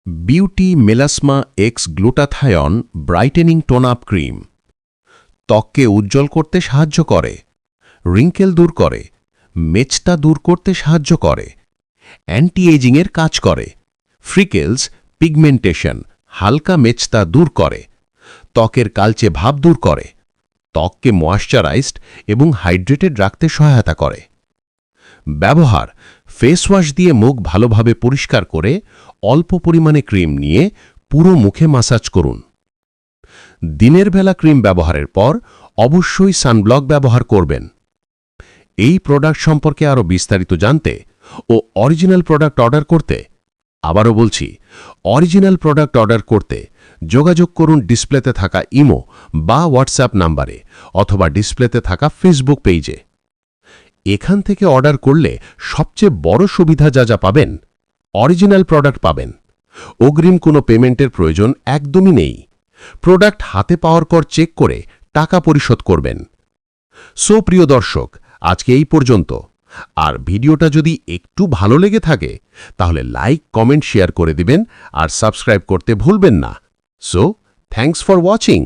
Beauty melasma x glutathione brightening tone up cream ত্বককে উজ্জ্বল করতে সাহায্য করে, রিঙ্কেল দূর করে, মেচতা দূর করতে সাহায্য করে, অ্যান্টি এজিংয়ের কাজ করে, ফ্রিকেলস, পিগমেন্টেশন, হালকা মেচতা দূর করে, ত্বকের কালচে ভাব দূর করে, ত্বককে ময়েশ্চারাইজড এবং হাইড্রেটেড রাখতে সহায়তা করে। ব্যবহার: ফেস ওয়াশ দিয়ে মুখ ভালোভাবে পরিষ্কার করে অল্প পরিমাণে ক্রিম নিয়ে পুরো মুখে ম্যাসাজ করুন। দিনের বেলা ক্রিম ব্যবহারের পর অবশ্যই সানব্লক ব্যবহার করবেন। এই প্রোডাক্ট সম্পর্কে আরও বিস্তারিত জানতে ও অরিজিনাল প্রোডাক্ট অর্ডার করতে, আবারও বলছি, অরিজিনাল প্রোডাক্ট অর্ডার করতে যোগাযোগ করুন ডিসপ্লেতে থাকা ইমো বা হোয়াটসঅ্যাপ নাম্বারে অথবা ডিসপ্লেতে থাকা ফেসবুক পেজে। এখান থেকে অর্ডার করলে সবচেয়ে বড় সুবিধা যা পাবেন, অরিজিনাল প্রোডাক্ট পাবেন। অগ্রিম কোনো পেমেন্টের প্রয়োজন একদমই নেই। প্রোডাক্ট হাতে পাওয়ার পর চেক করে টাকা পরিশোধ করবেন। সো প্রিয় দর্শক, আজকে এই পর্যন্ত। আর ভিডিওটা যদি একটু ভালো লেগে থাকে তাহলে লাইক, কমেন্ট, শেয়ার করে দিবেন আর সাবস্ক্রাইব করতে ভুলবেন না। So thanks for watching.